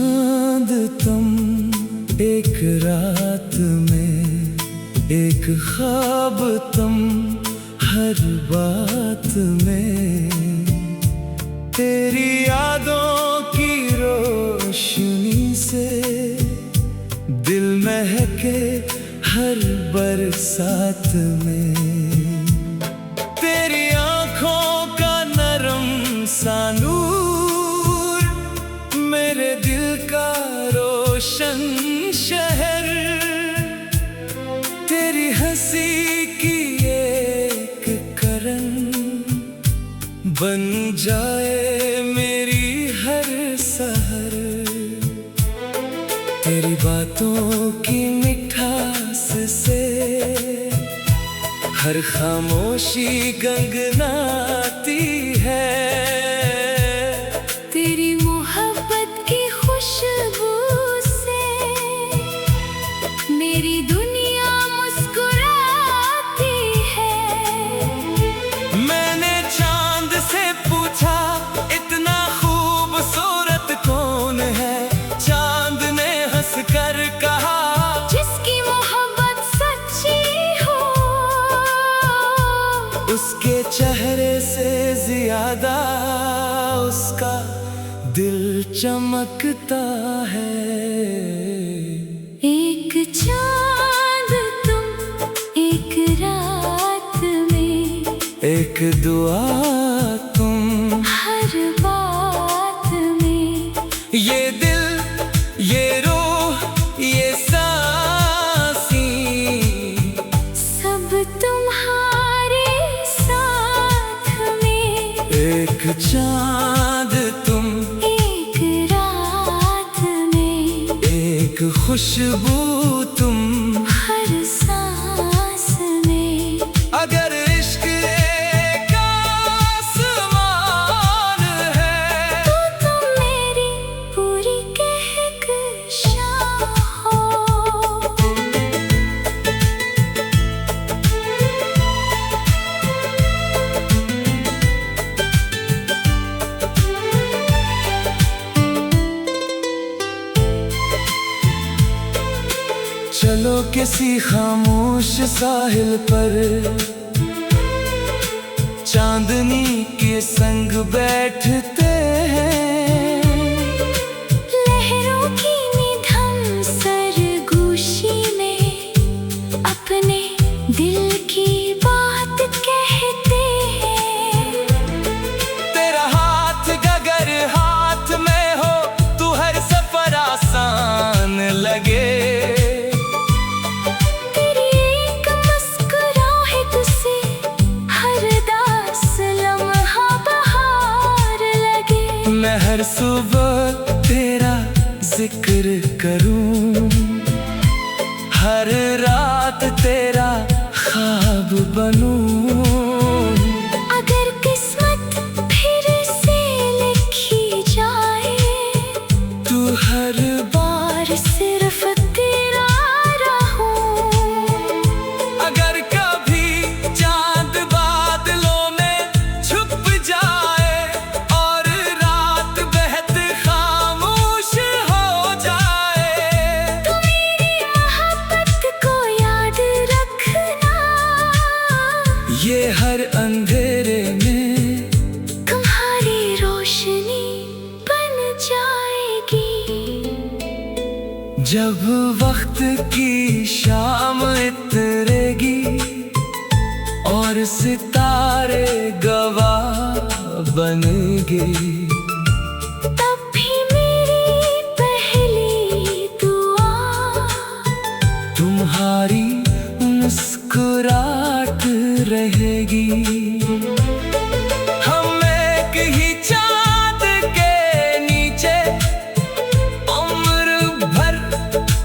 चांद तुम, एक रात में एक ख्वाब तुम, हर बात में तेरी यादों की रोशनी से दिल महके हर बरसात में। तेरी आँखों का नरम सा नूर, मेरे दिल का रोशन शहर, तेरी हंसी की एक करन बन जाए मेरी हर सहर। तेरी बातों की मिठास से हर खामोशी गंगनाती है। तेरी मोहब्बत की खुशबू से मेरी दुनिया मुस्कुराती है। मैंने चांद से पूछा इतना खूबसूरत कौन है, चांद ने हंस कर कहा जिसकी मोहब्बत सच्ची हो, उसके चेहरे से ज्यादा उसका दिल चमकता है। एक चांद तुम, एक रात में एक दुआ तुम, हर बात में ये दिल ये रूह ये सांसी सब तुम्हारे साथ में। एक चांद तुम, एक रात में एक खुशबू तुम, हर सांस में। अगर इश्क एक आसमान है तो तुम मेरी पूरी कहकशां हो। चलो किसी खामोश साहिल पर चांदनी के संग बैठते हैं। लहरों की निधम सरगोशी में अपने दिल की बात कहते हैं। तेरा हाथ गगर हाथ में हो तू हर सफर आसान लगे। तेरी एक मुस्कुराहट से हर दास लम्हा बहार लगे। मैं हर सुबह तेरा जिक्र करूं, हर रात तेरा ख्वाब बनूं। अगर किस्मत फिर से लिखी जाए तू हर बार सिर्फ तेरा रहूं। अगर कभी चांद बादलों में छुप जाए और रात बहत खामोश हो जाए, तो मेरी मोहब्बत को याद रखना। ये हर अंधेरे में तुम्हारी रोशनी बन जाएगी। जब वक्त की शाम इतरेगी और सितारे गवाह बनेंगे, तब भी मेरी पहली दुआ तुम्हारी मुस्कुराहट रहेगी। हम एक ही चांद के नीचे उम्र भर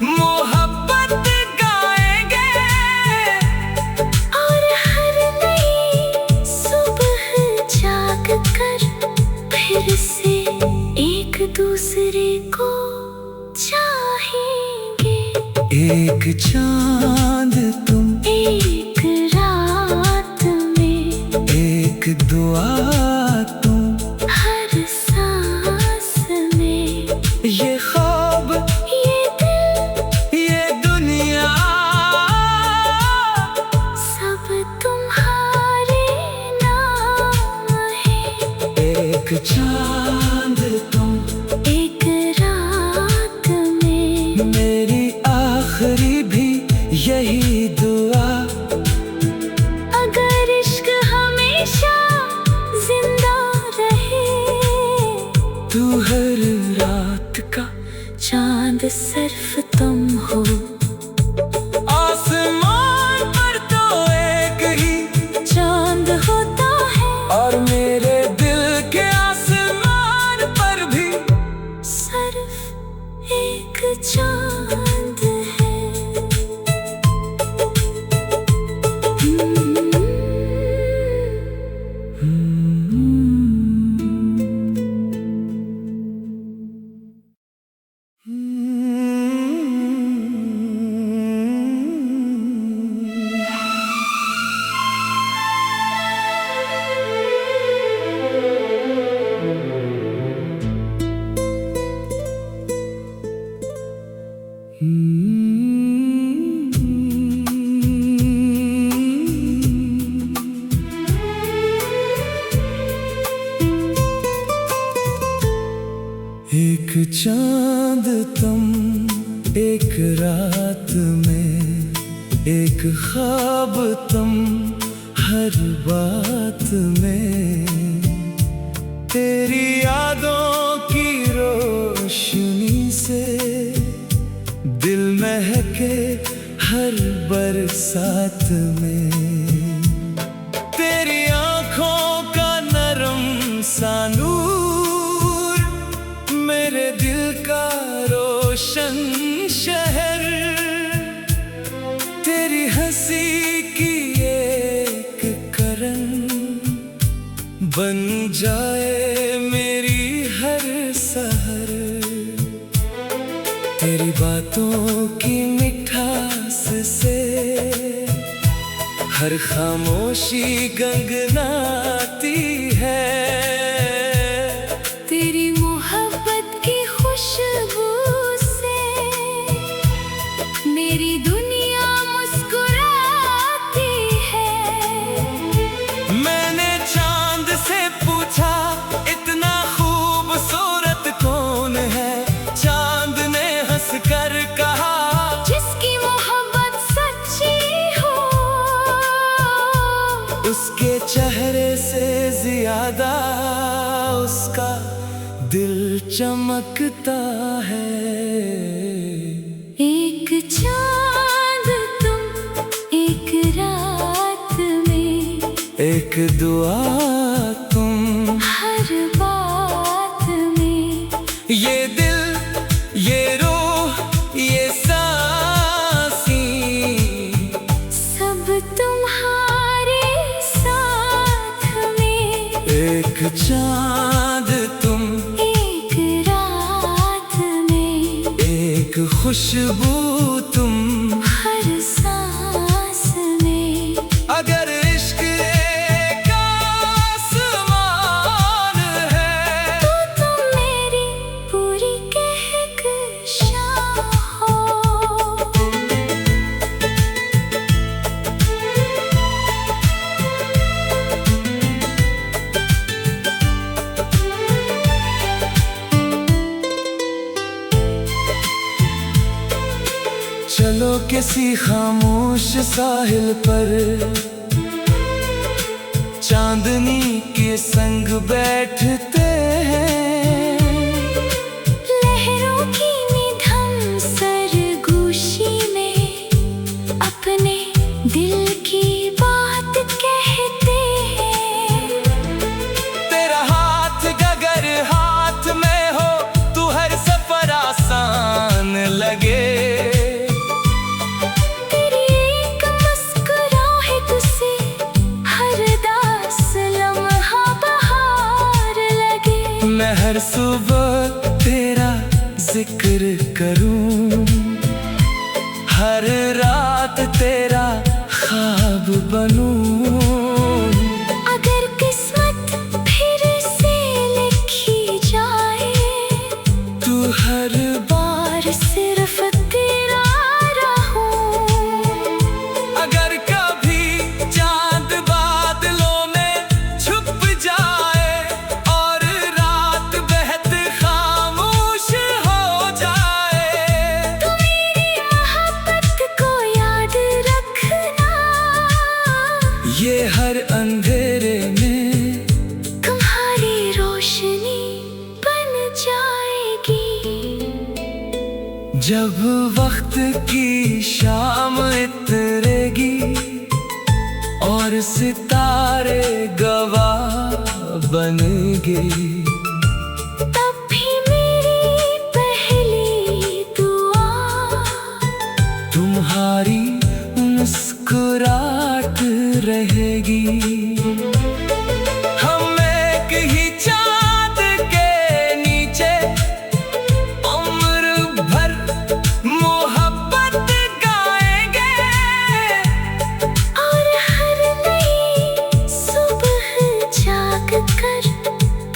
मोहब्बत गाएंगे। और हर नई सुबह जाग कर फिर से एक दूसरे को चाहेंगे। एक चांद तुम, एक रात में एक दुआ तुम, हर सांस में ये मेरी आखिरी भी यही दुआ, अगर इश्क हमेशा जिंदा रहे, तू हर रात का चांद सिर्फ तुम हो। आसमान पर तो एक ही चांद होता है, और मेरे दिल के आसमान पर भी सिर्फ एक चांद है। एक चांद तुम, एक रात में, एक ख्वाब तुम हर बात में। तेरी यादों की रोशनी से दिल महके हर बरसात में। तेरी आँखों का नरम सा नूर मेरे दिल का रोशन शहर। तेरी हंसी की एक करन बन जाए मेरी हर सहर। तेरी बातों की मिठास से हर खामोशी गंगनाती है। तेरी मोहब्बत की खुशबू से मेरी दुनिया मुस्कुराती है। मैंने चांद से पूछा इतना खूबसूरत कौन है। चांद ने हंस कर कहा जिसकी मोहब्बत सच्ची हो। उसके चेहरे से ज्यादा उसका दिल चमकता है। एक चांद तुम, एक रात में, एक दुआ तुम हर बात में। ये दिल, ये रूह, ये सांसें सब तुम्हारे साथ में। एक चांद तुम, एक रात में, एक खुशबू तुम हर सांस में। अगर इश्क एक आसमान है तो तुम मेरी पूरी कहकशां हो। चलो किसी खामोश साहिल पर चांदनी के संग बैठते हैं। लहरों की निधम सरगोशी में अपने दिल की बात कहते हैं। तेरा हाथ गगर हाथ में हो तू हर सफर आसान लगे। तेरी एक मुस्कुराहट से हर दास लम्हा बहार लगे। मैं हर सुबह तेरा जिक्र करूं, हर रात तेरा ख्वाब बनूं। अगर किस्मत फिर से लिखी जाए तू हर बार सिर्फ तेरा रहूं। अगर कभी चांद बादलों में छुप जाए और रात बेहद खामोश हो जाए। तो जब वक्त की शाम इतरेगी और सितारे गवाह बनेंगे, तब भी मेरी पहली दुआ तुम्हारी मुस्कुराहट रहेगी। हम एक ही चाँद के नीचे उम्र भर मोहब्बत गाएंगे, और हर नई सुबह जाग कर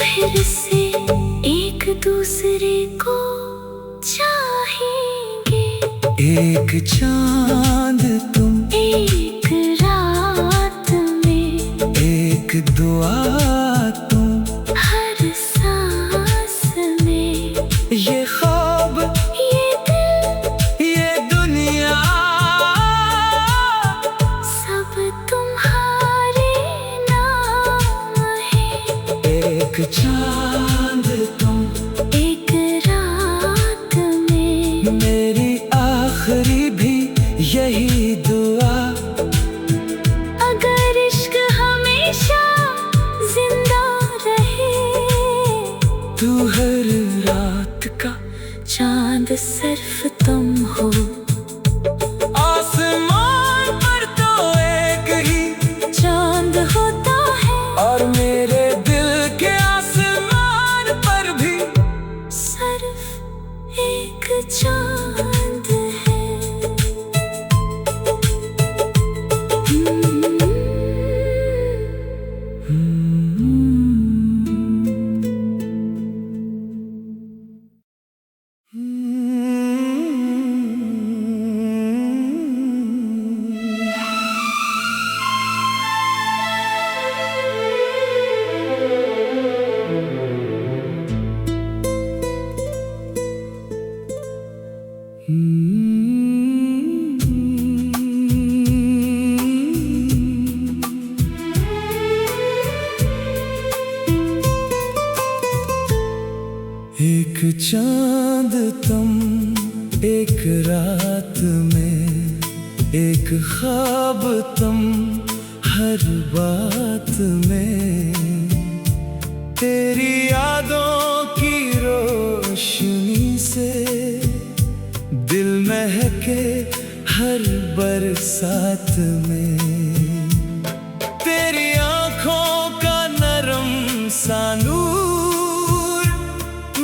फिर से एक दूसरे को चाहेंगे। एक चाँद तुम, एक रात में, एक दुआ तुम, हर सांस में, ये ख्वाब, ये दिल, ये दुनिया, सब तुम्हारे नाम है। एक चाँद तुम, एक रात में, मेरी आखिरी भी यही दुआ। अगर इश्क हमेशा जिंदा रहे, तू हर रात का चांद सिर्फ तुम हो। आसमान पर तो एक ही चांद होता है, और मेरे दिल के आसमान पर भी सिर्फ एक चांद है। एक चांद तुम, एक रात में, एक ख्वाब तुम, हर बात में, तेरी यादों की रोशनी से दिल महके हर बरसात में, तेरी आँखों का नरम सा नूर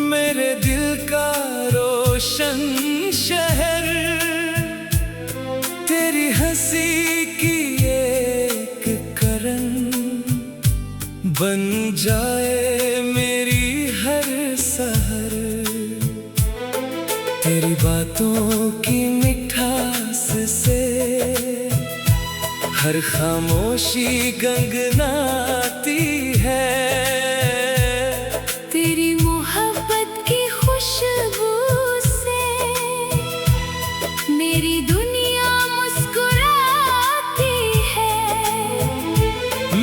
मेरे दिल का रोशन शहर, तेरी हंसी की एक करन बन जाए मेरी हर सहर, तेरी बातों की मिठास से हर खामोशी गंगनाती है, तेरी मोहब्बत की खुशबू से मेरी दुनिया मुस्कुराती है।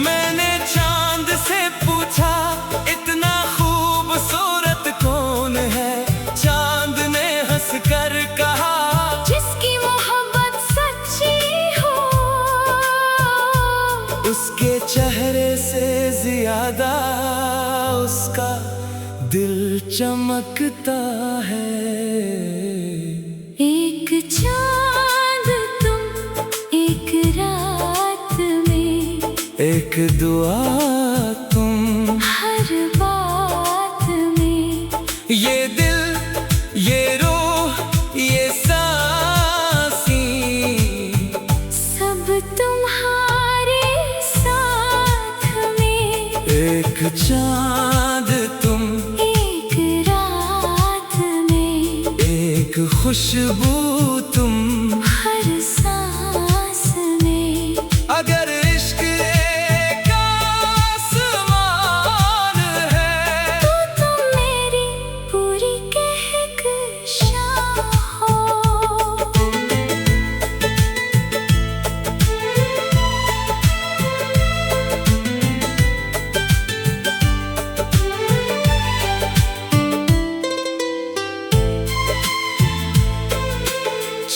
मैंने चांद से पूछा इतना खूबसूरत कौन है, चांद ने हंस कर कहा जिसकी मोहब्बत सच्ची हो, उसके चेहरे से ज्यादा उसका दिल चमकता है। एक चांद तुम, एक रात में, एक दुआ तुम, हर बात में, ये दिल, ये रूह, ये सांसें, सब तुम्हारे साथ में। एक चांद तुम, एक रात में, एक खुशबू तुम, हर सांस में। अगर इश्क एक आसमान है, तो तुम मेरी पूरी कहकशां हो।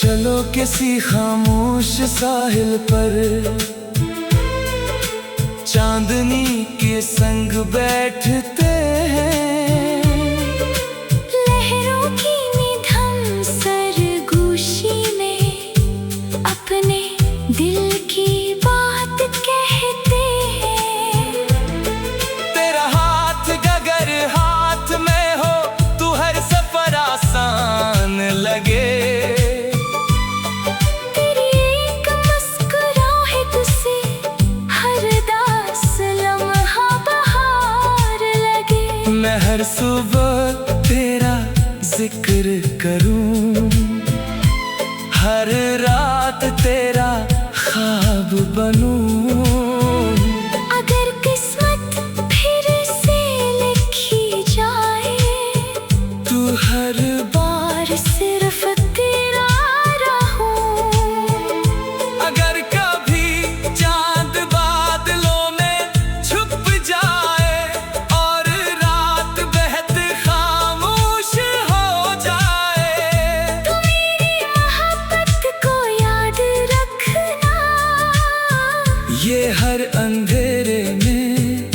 चलो किसी खामोश साहिल पर, चांदनी के संग बैठते हैं। लहरों की निधम सरगोशी में अपने दिल की बात कहते हैं। तेरा हाथ अगर हाथ में हो तो हर सफर आसान लगे। तेरी एक मुस्कुराहट से हर दास लम्हा बहार लगे। मैं हर सुबह तेरा जिक्र करूं, हर रात तेरा ख्वाब बनूं। अगर किस्मत फिर से लिखी जाए तू हर बार सिर्फ तेरा रहूं। अगर कभी चांद बादलों में छुप जाए और रात बेहद खामोश हो जाए, तू मेरी मोहब्बत को याद रखना। ये हर अंधेरे में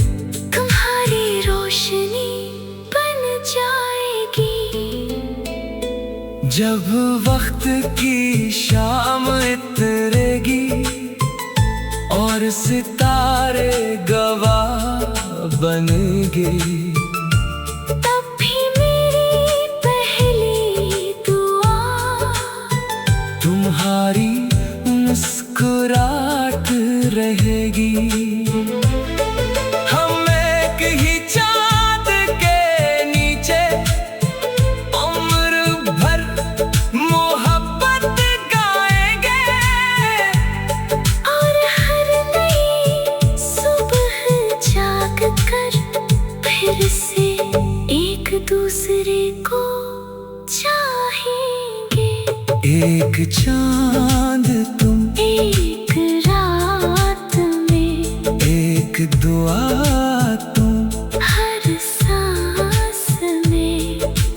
तुम्हारी रोशनी बन जाएगी। जब वक्त की शाम इतरेगी और सितारे गवाह बनेंगे, तब भी मेरी पहली दुआ तुम्हारी मुस्कुराहट रहेगी। हम एक ही चांद के नीचे उम्र भर मोहब्बत गाएंगे। और हर नई सुबह जाग कर फिर से एक दूसरे को चाहेंगे। एक चांद तुम, एक रात में एक दुआ तुम, हर सांस में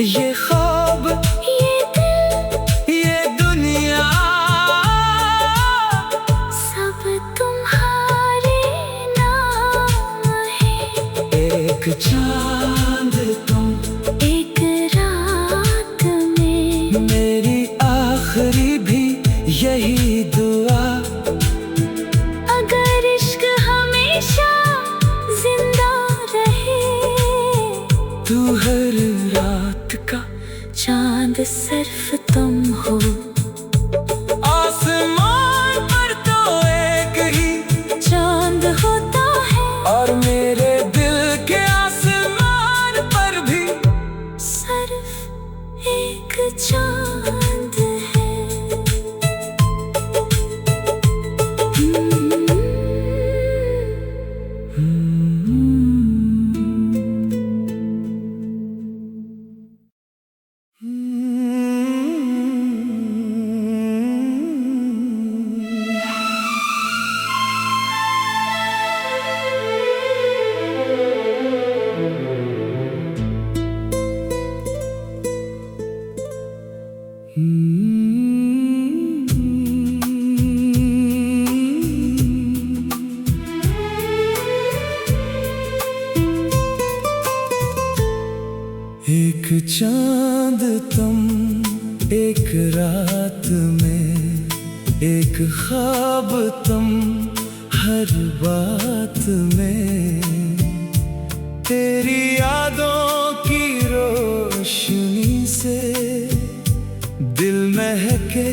ये ख्वाब, ये दिल, ये दुनिया, सब तुम्हारे नाम है। एक चांद तुम, एक रात में मेरी आखिरी भी यही दुआ। अगर इश्क हमेशा जिंदा रहे, तू हर रात का चांद सिर्फ तुम हो। आसमान पर तो एक ही चांद होता है और मेरे दिल के आसमान पर भी सिर्फ एक चांद है। एक चांद तुम, एक रात में एक ख्वाब तुम, हर बात में तेरी यादों की रोशनी से दिल महके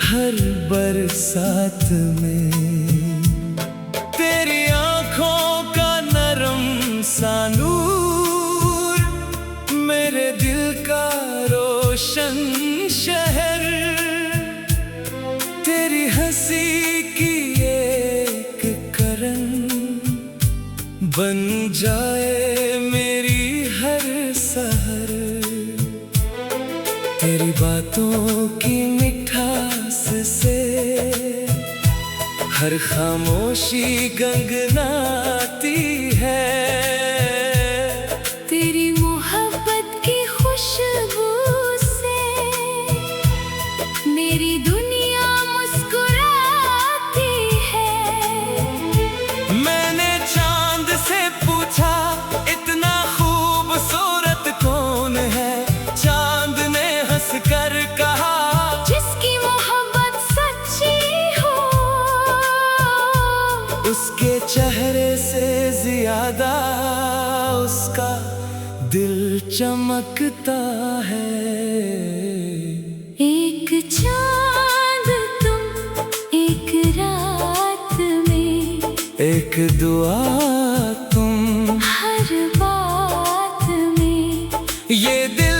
हर बरसात में। तेरी आँखों का नरम सा नूर मेरे दिल का रोशन शहर। तेरी हंसी की एक करन बन जाए मेरी हर सहर। तेरी बातों की मिठास से हर खामोशी गंगनाती है। तेरी मोहब्बत की खुशबू से मेरी ज्यादा उसका दिल चमकता है। एक चांद तुम एक रात में, एक दुआ तुम हर बात में। ये दिल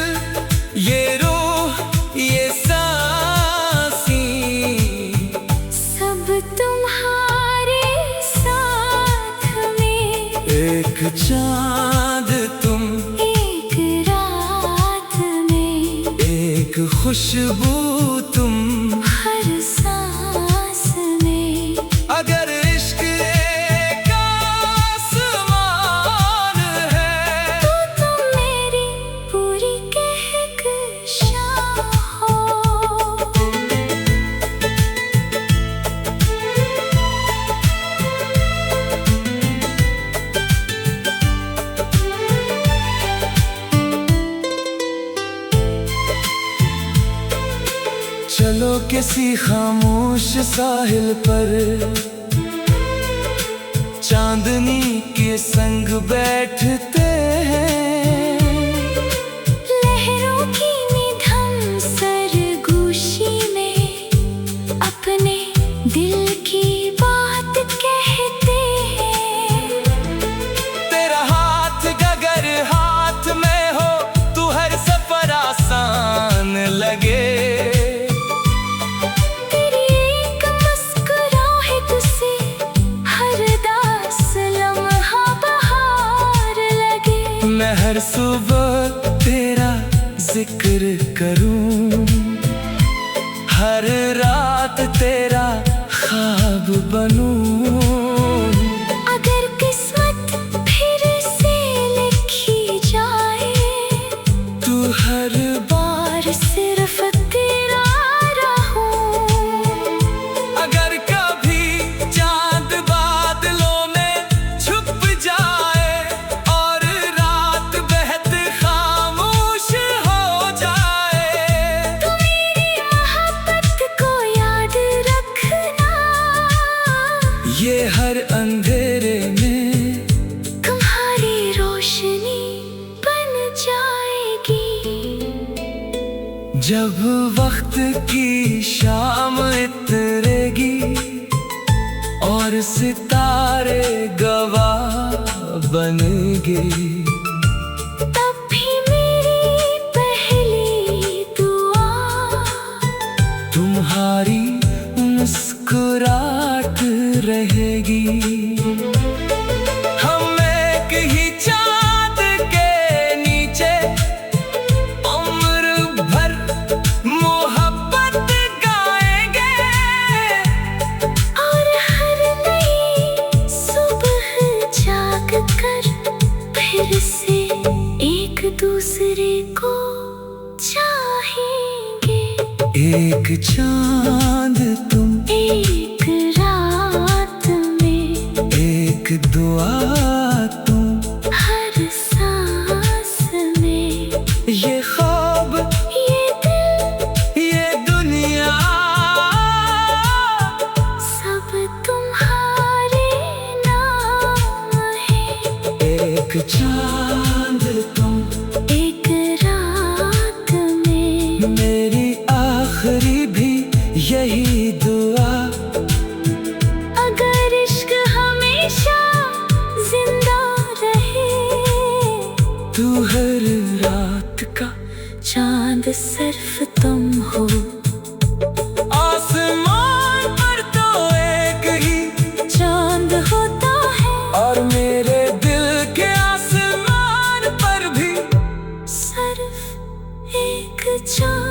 ये रूह ये सांसी सब तुम्हारे साथ में। एक चांद तुम एक रात में, एक खुशबू तुम हर सांस में। अगर इश्क एक आसमान है तो तुम मेरी पूरी कहकशां हो। चलो किसी खामोश साहिल पर चांदनी के संग बैठते हैं। लहरों की निधम सरगोशी में अपने दिल की बात कहते हैं। तेरा हाथ गगर हाथ में हो तू हर सफर आसान लगे। तेरी एक मुस्कुराहट से हर दास लम्हा बहार लगे। मैं हर सुबह तेरा जिक्र करूं, हर रात तेरा ख्वाब बनूं। अगर किस्मत फिर से लिखी जाए तू हर बार सिर्फ तेरा रहूं। अगर कभी चांद बादलों में छुप जाए और रात बेहद खामोश हो जाए तो मेरी मोहब्बत को याद रखना। ये हर अंधेरे में तुम्हारी रोशनी बन जाएगी। जब वक्त की शाम इतरेगी और सितारे गवाह बनेंगे तब भी मेरी पहली दुआ तुम्हारी मुस्कुराहट रहेगी। हम एक ही चांद के नीचे उम्र भर मोहब्बत गाएंगे। और हर नई सुबह जाग कर फिर से एक दूसरे को चाहेंगे। एक चांद तुम एक रात में, एक दुआ तुम हर सांस में। ये ख्वाब ये दिल ये दुनिया सब तुम्हारे नाम है। एक चांद तुम एक रात में, मेरी आखिरी भी यही दुआ। अगर इश्क हमेशा जिंदा रहे तू हर रात का चांद सिर्फ तुम हो। आसमान पर तो एक ही चांद होता है और मेरे दिल के आसमान पर भी सिर्फ एक चांद।